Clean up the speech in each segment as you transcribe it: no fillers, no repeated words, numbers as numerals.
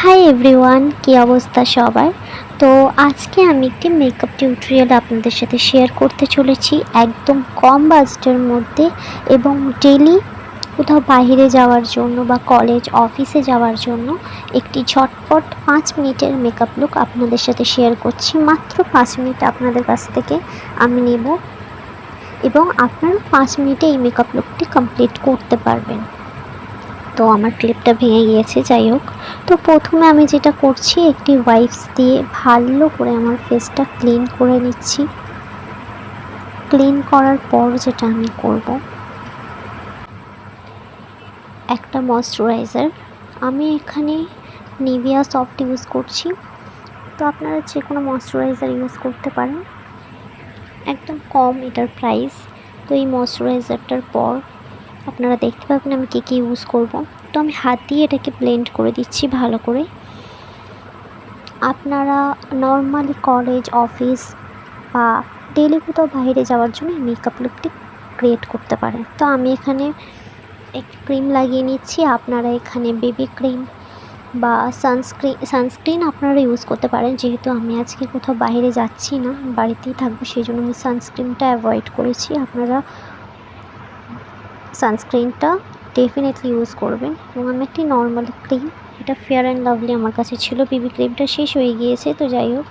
Hi everyone, কী অবস্থা সবার? তো আজকে আমি একটি মেকআপ টিউটোরিয়াল আপনাদের সাথে শেয়ার করতে চলেছি একদম কম বাজেটের মধ্যে এবং ডেলি কোথাও বাইরে যাওয়ার জন্য বা কলেজ অফিসে যাওয়ার জন্য একটি ঝটপট 5 মিনিটের মেকআপ লুক আপনাদের সাথে শেয়ার করছি। মাত্র 5 মিনিট আপনাদের কাছ থেকে আমি নেব এবং আপনারা 5 মিনিটে এই মেকআপ লুকটি কমপ্লিট করতে পারবেন। তো আমার ক্লিপটা ভেঙে গিয়েছে, যাই হোক। তো প্রথমে আমি যেটা করছি, একটি ওয়াইপস দিয়ে ভালো করে আমার ফেসটা ক্লিন করে নিচ্ছি। ক্লিন করার পর যেটা আমি করব, একটা ময়শ্চারাইজার। আমি এখানে নিভিয়া সফট ইউজ করছি, তো আপনারা যে কোনো ময়শ্চারাইজার ইউজ করতে পারেন, একদম কম এটার প্রাইস। তো এই ময়শ্চারাইজারটার পর আপনারা দেখতে পাবেন আমি কী ইউজ করব। তো আমি হাত দিয়ে এটাকে ব্লেন্ড করে দিচ্ছি ভালো করে। আপনারা নর্মালি কলেজ অফিস বা ডেলি কোথাও বাইরে যাওয়ার জন্য মেকআপ লুকটি ক্রিয়েট করতে পারেন। তো আমি এখানে একটি ক্রিম লাগিয়ে নিচ্ছি। আপনারা এখানে বেবি ক্রিম বা সানস্ক্রিন আপনারা ইউজ করতে পারেন। যেহেতু আমি আজকে কোথাও বাইরে যাচ্ছি না, বাড়িতেই থাকবো, সেই জন্য আমি সানস্ক্রিনটা অ্যাভয়েড করেছি। আপনারা সানস্ক্রিনটা ডেফিনেটলি ইউজ করবেন। এবং আমি একটি নর্মাল ক্রিম, এটা ফেয়ার অ্যান্ড লাভলি আমার কাছে ছিল, বেবি ক্রিমটা শেষ হয়ে গিয়েছে। তো যাই হোক,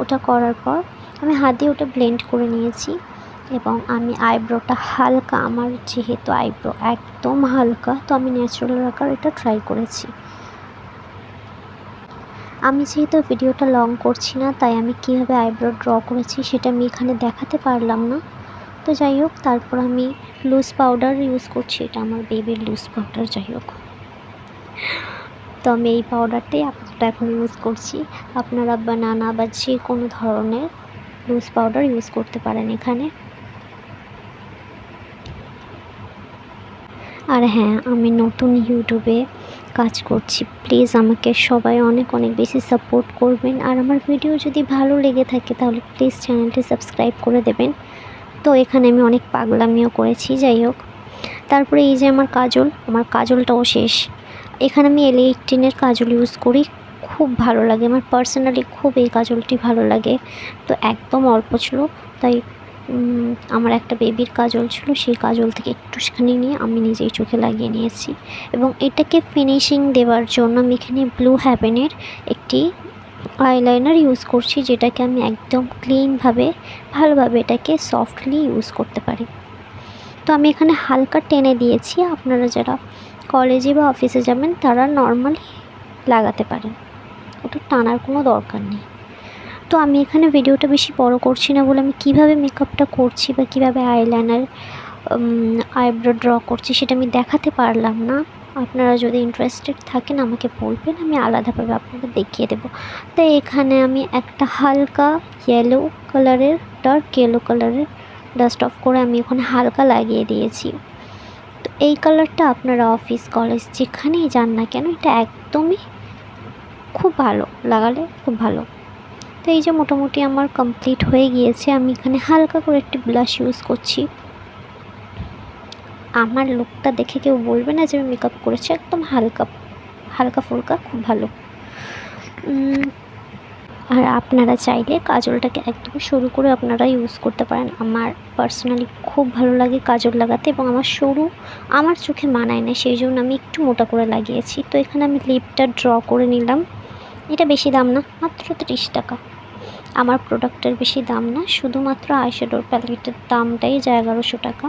ওটা করার পর আমি হাত দিয়ে ওটা ব্লেন্ড করে নিয়েছি। এবং আমি আইব্রোটা হালকা, আমার যেহেতু আইব্রো একদম হালকা, তো আমি ন্যাচারাল রাখার এটা ট্রাই করেছি। আমি যেহেতু ভিডিওটা লং করছি না, তাই আমি কীভাবে আইব্রো ড্র করেছি সেটা আমি এখানে দেখাতে পারলাম না। তো যাই হোক, তারপর আমি লুজ পাউডার ইউজ করছি, এটা আমার বেবির লুজ পাউডার। যাই হোক, তো আমি এই পাউডারটাই আপাতত এখন ইউজ করছি। আপনারা বানানা বা যে কোনো ধরনের লুজ পাউডার ইউজ করতে পারেন এখানে। আর হ্যাঁ, আমি নতুন ইউটিউবে কাজ করছি, প্লিজ আমাকে সবাই অনেক অনেক বেশি সাপোর্ট করবেন। আর আমার ভিডিও যদি ভালো লেগে থাকে তাহলে প্লিজ চ্যানেলটি সাবস্ক্রাইব করে দেবেন। তো এখানে আমি অনেক পাগলামিও করেছি। যাই হোক, তারপরে এই যে আমার কাজলটাও শেষ। এখানে আমি L18-এর কাজল ইউজ করি, খুব ভালো লাগে আমার পার্সোনালি, খুব এই কাজলটি ভালো লাগে। তো একদম অল্প ছিল, তাই আমার একটা বেবির কাজল ছিল, সেই কাজল থেকে একটুখানি নিয়ে আমি নিজেই চোখে লাগিয়ে নিয়েছি। এবং এটাকে ফিনিশিং দেওয়ার জন্য আমি এখানে ব্লু হেভেনের একটি আইলাইনার ইউজ করছি, যেটাকে আমি একদম ক্লিনভাবে ভালোভাবে এটাকে সফটলি ইউজ করতে পারি। তো আমি এখানে হালকা টেনে দিয়েছি। আপনারা যারা কলেজে বা অফিসে যাবেন তারা নর্মালি লাগাতে পারেন, ওটা টানার কোনো দরকার নেই। তো আমি এখানে ভিডিওটা বেশি বড় করছি না বলে আমি কীভাবে মেকআপটা করছি বা কীভাবে আইলাইনার আইব্রো ড্র করছি সেটা আমি দেখাতে পারলাম না। আপনারা যদি ইন্টারেস্টেড থাকেন আমাকে বলবেন, আমি আলাদাভাবে আপনাদের দেখিয়ে দেবো। তো এখানে আমি একটা হালকা ইয়েলো কালারের, ডার্ক ইয়েলো কালারের ডাস্ট অফ করে আমি ওখানে হালকা লাগিয়ে দিয়েছি। তো এই কালারটা আপনারা অফিস কলেজ যেখানেই যান না কেন, এটা একদমই খুব ভালো, লাগালে খুব ভালো। তো এই যে মোটামুটি আমার কমপ্লিট হয়ে গিয়েছে। আমি এখানে হালকা করে একটি ব্লাশ ইউজ করছি। আমার লুকটা দেখে কেউ বলবে না যে আমি মেকআপ করেছি, একদম হালকা হালকা ফুলকা, খুব ভালো। আর আপনারা চাইলে কাজলটাকে একদম সরু করে আপনারা ইউজ করতে পারেন। আমার পার্সোনালি খুব ভালো লাগে কাজল লাগাতে, এবং আমার সরু আমার চোখে মানায় না, সেই জন্য আমি একটু মোটা করে লাগিয়েছি। তো এখানে আমি লিপটা ড্র করে নিলাম। এটা বেশি দাম না, মাত্র 30 টাকা। আমার প্রোডাক্টের বেশি দাম না, শুধুমাত্র আইশ্যাডোর প্যালেটের দামটাই যা 1100 টাকা।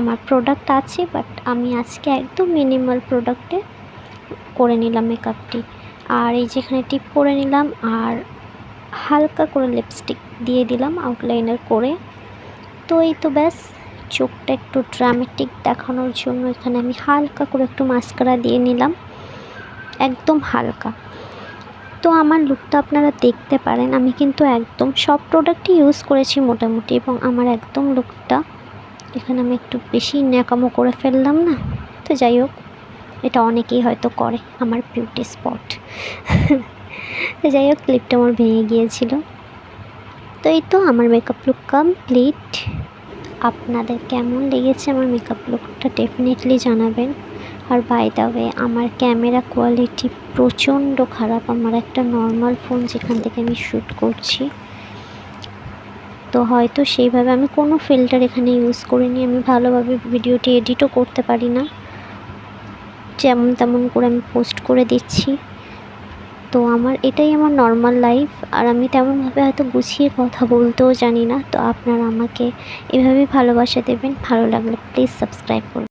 আমার প্রোডাক্ট আছে, বাট আমি আজকে একদম মিনিমাল প্রোডাক্টে করে নিলাম মেকআপটি। আর এই যেখানে টিপ করে নিলাম, আর হালকা করে লিপস্টিক দিয়ে দিলাম আউটলাইনার করে। তো এই তো ব্যাস, চোখটা একটু ড্রামেটিক দেখানোর জন্য এখানে আমি হালকা করে একটু মাস্কারা দিয়ে নিলাম, একদম হালকা। তো আমার লুকটা আপনারা দেখতে পারেন, আমি কিন্তু একদম সব প্রোডাক্টই ইউজ করেছি মোটামুটি, এবং আমার একদম লুকটা এখানে আমি একটু বেশি ন্যাকামো করে ফেললাম না। তো যাই হোক, এটা অনেকেই হয়তো করে, আমার বিউটি স্পট। তো যাই হোক, ক্লিপটা আমার ভেঙে গিয়েছিল। তো এই তো আমার মেকআপ লুক কমপ্লিট। আপনাদের কেমন লেগেছে আমার মেকআপ লুকটা ডেফিনেটলি জানাবেন। আর বাই দ্য ওয়ে আমার ক্যামেরা কোয়ালিটি প্রচণ্ড খারাপ। আমার একটা নর্মাল ফোন যেখান থেকে আমি শ্যুট করছি, তো হয়তো সেইভাবে আমি কোনো ফিল্টার এখানে ইউজ করিনি। আমি ভালোভাবে ভিডিওটি এডিটও করতে পারি না, যেমন তেমন করে আমি পোস্ট করে দিচ্ছি। তো এটাই আমার নর্মাল লাইফ, আর আমি তেমনভাবে হয়তো গুছিয়ে কথা বলতেও জানি না। তো আপনারা আমাকে এভাবেই ভালোবাসা দেবেন। ভালো লাগলে প্লিজ সাবস্ক্রাইব করুন।